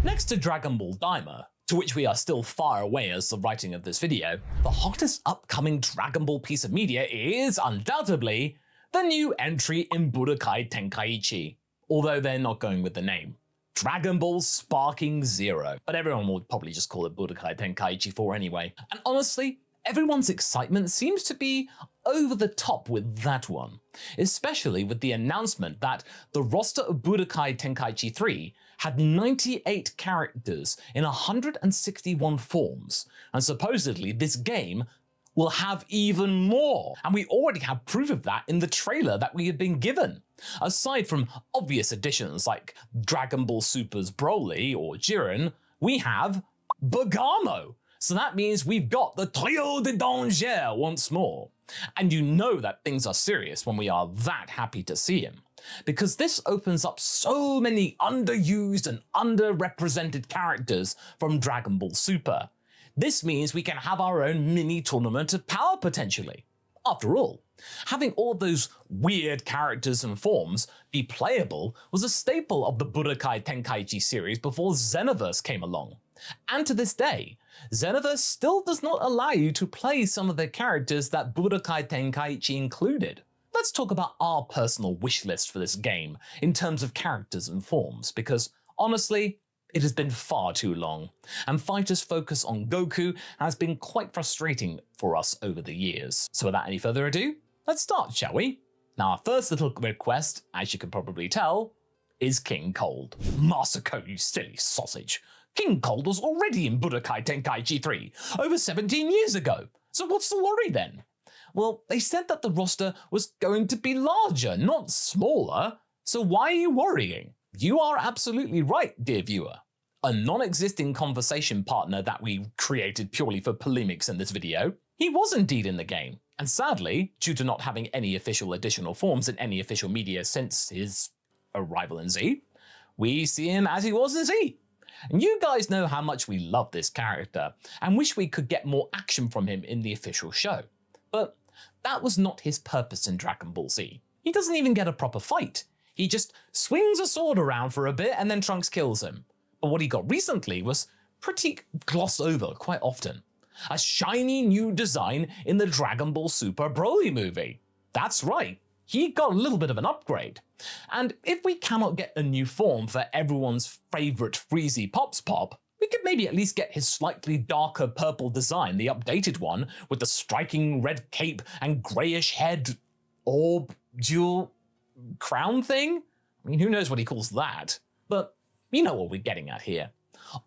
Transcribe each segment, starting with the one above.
Next to Dragon Ball Daima, to which we are still far away as the writing of this video, the hottest upcoming Dragon Ball piece of media is, undoubtedly, the new entry in Budokai Tenkaichi, although they're not going with the name. Dragon Ball Sparking Zero, but everyone will probably just call it Budokai Tenkaichi 4 anyway. And honestly, everyone's excitement seems to be over the top with that one, especially with the announcement that the roster of Budokai Tenkaichi 3 had 98 characters in 161 forms, and supposedly this game will have even more, and we already have proof of that in the trailer that we had been given. Aside from obvious additions like Dragon Ball Super's Broly or Jiren, we have Bergamo. So that means we've got the Trio de Danger once more. And you know that things are serious when we are that happy to see him, because this opens up so many underused and underrepresented characters from Dragon Ball Super. This means we can have our own mini tournament of power potentially. After all, having all those weird characters and forms be playable was a staple of the Budokai Tenkaichi series before Xenoverse came along. And to this day, Xenoverse still does not allow you to play some of the characters that Budokai Tenkaichi included. Let's talk about our personal wish list for this game in terms of characters and forms, because honestly, it has been far too long, and Fighter's focus on Goku has been quite frustrating for us over the years. So without any further ado, let's start, shall we? Now, our first little request, as you can probably tell, is King Cold. Masako, you silly sausage. King Cold was already in Budokai Tenkaichi 3 over 17 years ago, so what's the worry then? Well, they said that the roster was going to be larger, not smaller, so why are you worrying? You are absolutely right, dear viewer. A non-existing conversation partner that we created purely for polemics in this video, he was indeed in the game, and sadly, due to not having any official additional forms in any official media since his arrival in Z, we see him as he was in Z. And you guys know how much we love this character, and wish we could get more action from him in the official show. But that was not his purpose in Dragon Ball Z. He doesn't even get a proper fight. He just swings a sword around for a bit and then Trunks kills him. But what he got recently was pretty glossed over quite often. A shiny new design in the Dragon Ball Super Broly movie. That's right, he got a little bit of an upgrade. And if we cannot get a new form for everyone's favourite Freezy Pops Pop, we could maybe at least get his slightly darker purple design, the updated one, with the striking red cape and greyish head orb dual crown thing? I mean, who knows what he calls that? But you know what we're getting at here.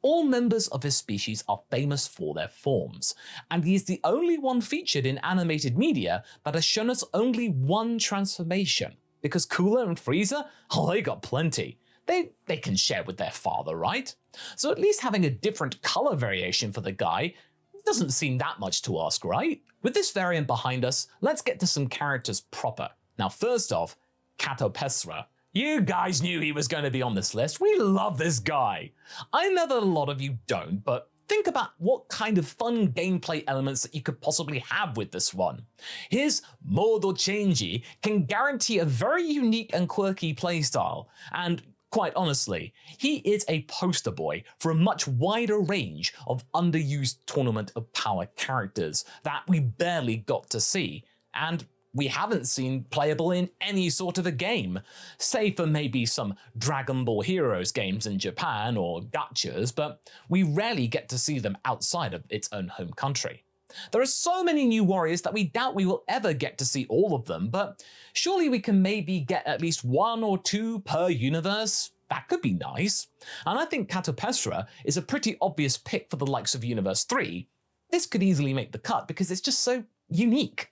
All members of his species are famous for their forms, and he is the only one featured in animated media that has shown us only one transformation. Because Cooler and Frieza, oh, they got plenty. They can share with their father, right? So at least having a different color variation for the guy doesn't seem that much to ask, right? With this variant behind us, let's get to some characters proper. Now first off, Katopesra. You guys knew he was going to be on this list. We love this guy. I know that a lot of you don't, but think about what kind of fun gameplay elements that you could possibly have with this one. His Modo Changey can guarantee a very unique and quirky playstyle, and quite honestly, he is a poster boy for a much wider range of underused Tournament of Power characters that we barely got to see, and we haven't seen playable in any sort of a game, save for maybe some Dragon Ball Heroes games in Japan or gachas, but we rarely get to see them outside of its own home country. There are so many new warriors that we doubt we will ever get to see all of them, but surely we can maybe get at least 1 or 2 per universe? That could be nice. And I think Katopesra is a pretty obvious pick for the likes of Universe 3. This could easily make the cut because it's just so unique.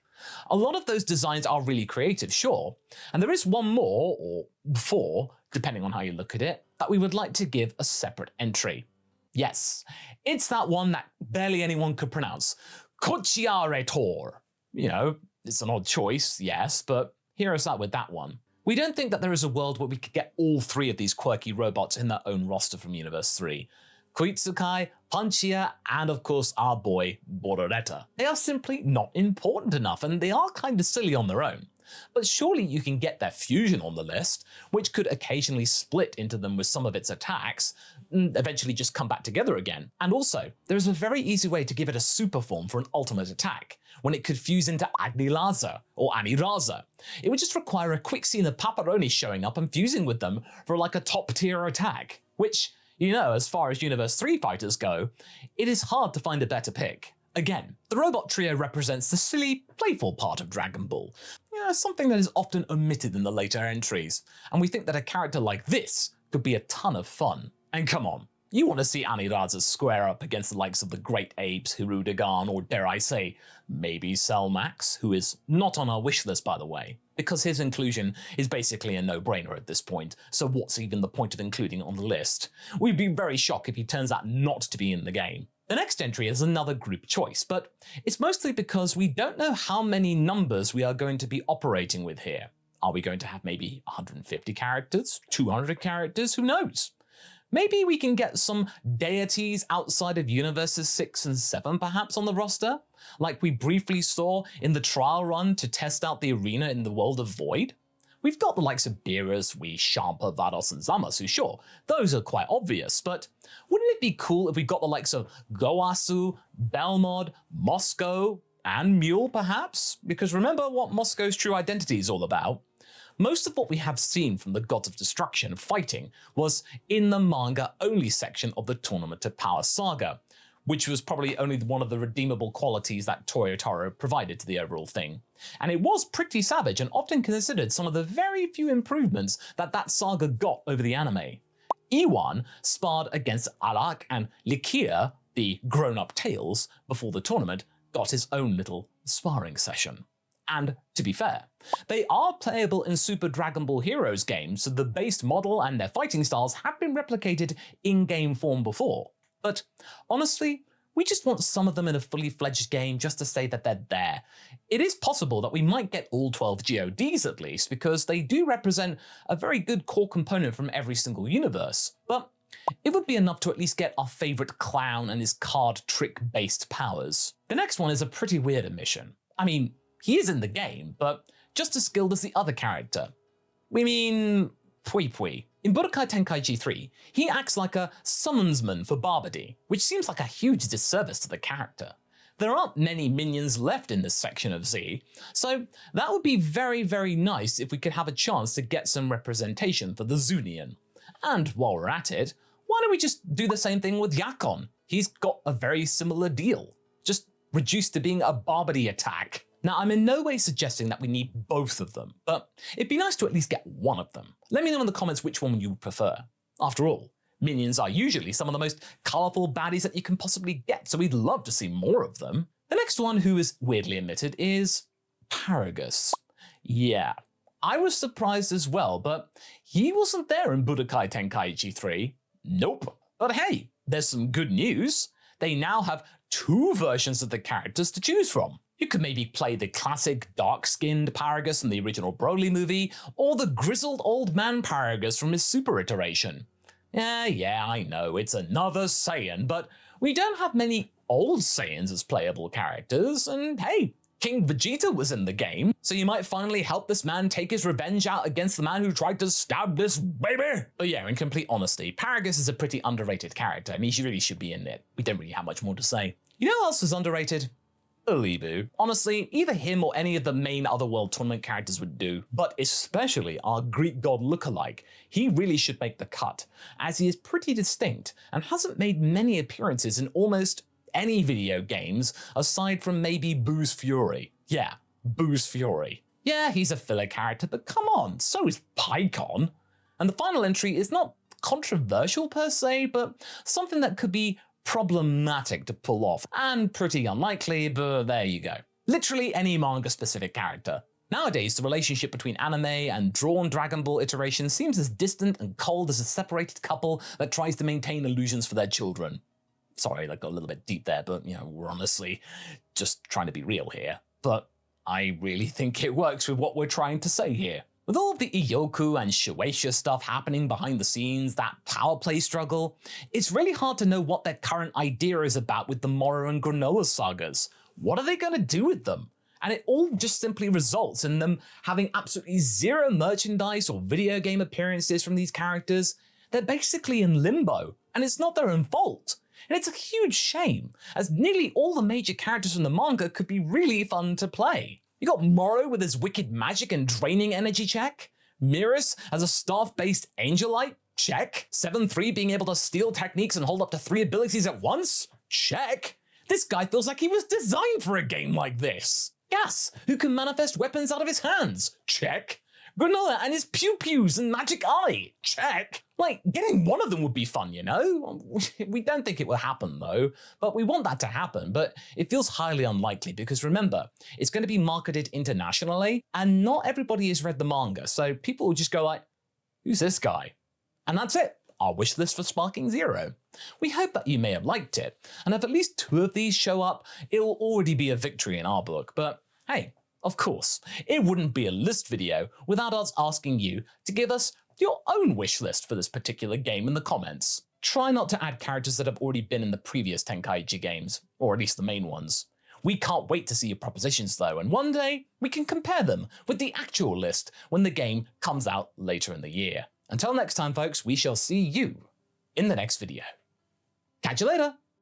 A lot of those designs are really creative, sure, and there is one more, or 4, depending on how you look at it, that we would like to give a separate entry. Yes, it's that one that barely anyone could pronounce, Kochiare Tor. You know, it's an odd choice, yes, but hear us out with that one. We don't think that there is a world where we could get all 3 of these quirky robots in their own roster from Universe 3. Koitsukai, Panchia, and of course our boy, Bororetta. They are simply not important enough, and they are kind of silly on their own. But surely you can get their fusion on the list, which could occasionally split into them with some of its attacks, and eventually just come back together again. And also, there is a very easy way to give it a super form for an ultimate attack, when it could fuse into Agnilaza or Aniraza. It would just require a quick scene of Paparoni showing up and fusing with them for like a top tier attack, which, as far as Universe 3 fighters go, it is hard to find a better pick. Again, the robot trio represents the silly, playful part of Dragon Ball, something that is often omitted in the later entries, and we think that a character like this could be a ton of fun. And come on, you want to see Aniraza square up against the likes of the Great Apes, Hirudegan, or dare I say, maybe Cellmax, who is not on our wish list by the way, because his inclusion is basically a no-brainer at this point, so what's even the point of including it on the list? We'd be very shocked if he turns out not to be in the game. The next entry is another group choice, but it's mostly because we don't know how many numbers we are going to be operating with here. Are we going to have maybe 150 characters, 200 characters, who knows? Maybe we can get some deities outside of Universes 6 and 7 perhaps on the roster, like we briefly saw in the trial run to test out the arena in the world of Void. We've got the likes of Beerus, Champa, Vados, and Zamasu, sure, those are quite obvious, but wouldn't it be cool if we got the likes of Goasu, Belmod, Moscow, and Mule perhaps? Because remember what Moscow's true identity is all about. Most of what we have seen from the Gods of Destruction fighting was in the manga-only section of the Tournament of Power saga, which was probably only one of the redeemable qualities that Toyotaro provided to the overall thing. And it was pretty savage and often considered some of the very few improvements that saga got over the anime. Iwan sparred against Alak, and Likia, the grown-up Tails, before the tournament, got his own little sparring session. And to be fair, they are playable in Super Dragon Ball Heroes games, so the base model and their fighting styles have been replicated in game form before. But honestly, we just want some of them in a fully fledged game just to say that they're there. It is possible that we might get all 12 GODs at least, because they do represent a very good core component from every single universe, but it would be enough to at least get our favourite clown and his card trick-based powers. The next one is a pretty weird omission. I mean, he is in the game, but just as skilled as the other character. We mean Pui Pui. In Budokai Tenkaichi 3, he acts like a summonsman for Babidi, which seems like a huge disservice to the character. There aren't many minions left in this section of Z, so that would be very, very nice if we could have a chance to get some representation for the Zunian. And while we're at it, why don't we just do the same thing with Yakon? He's got a very similar deal, just reduced to being a Babidi attack. Now, I'm in no way suggesting that we need both of them, but it'd be nice to at least get one of them. Let me know in the comments which one you would prefer. After all, minions are usually some of the most colourful baddies that you can possibly get, so we'd love to see more of them. The next one who is weirdly omitted is Paragus. Yeah, I was surprised as well, but he wasn't there in Budokai Tenkaichi 3. Nope. But hey, there's some good news. They now have 2 versions of the characters to choose from. You could maybe play the classic dark-skinned Paragus from the original Broly movie, or the grizzled old man Paragus from his Super iteration. Yeah, I know, it's another Saiyan, but we don't have many old Saiyans as playable characters, and hey, King Vegeta was in the game, so you might finally help this man take his revenge out against the man who tried to stab this baby. But yeah, in complete honesty, Paragus is a pretty underrated character. I mean, he really should be in it. We don't really have much more to say. You know who else is underrated? Alibu. Honestly, either him or any of the main Otherworld tournament characters would do, but especially our Greek god lookalike. He really should make the cut, as he is pretty distinct and hasn't made many appearances in almost any video games aside from maybe Boo's Fury. Yeah, Boo's Fury. Yeah, he's a filler character, but come on, so is Pycon. And the final entry is not controversial per se, but something that could be problematic to pull off, and pretty unlikely, but there you go. Literally any manga-specific character. Nowadays, the relationship between anime and drawn Dragon Ball iterations seems as distant and cold as a separated couple that tries to maintain illusions for their children. Sorry, that got a little bit deep there, but we're honestly just trying to be real here. But I really think it works with what we're trying to say here. With all of the Iyoku and Shueisha stuff happening behind the scenes, that power play struggle, it's really hard to know what their current idea is about with the Moro and Granola sagas. What are they going to do with them? And it all just simply results in them having absolutely zero merchandise or video game appearances from these characters. They're basically in limbo, and it's not their own fault. And it's a huge shame, as nearly all the major characters from the manga could be really fun to play. You got Moro with his wicked magic and draining energy check, Miris as a staff-based angelite, check, 7-3 being able to steal techniques and hold up to 3 abilities at once, check. This guy feels like he was designed for a game like this. Gas, who can manifest weapons out of his hands, check. Granola and his pew-pews and magic eye, check. Like, getting one of them would be fun, you know? We don't think it will happen though, but we want that to happen, but it feels highly unlikely because remember, it's going to be marketed internationally and not everybody has read the manga, so people will just go like, who's this guy? And that's it, our wish list for Sparking Zero. We hope that you may have liked it, and if at least 2 of these show up, it'll already be a victory in our book, but hey, of course, it wouldn't be a list video without us asking you to give us your own wish list for this particular game in the comments. Try not to add characters that have already been in the previous Tenkaichi games, or at least the main ones. We can't wait to see your propositions though, and one day we can compare them with the actual list when the game comes out later in the year. Until next time folks, we shall see you in the next video. Catch you later!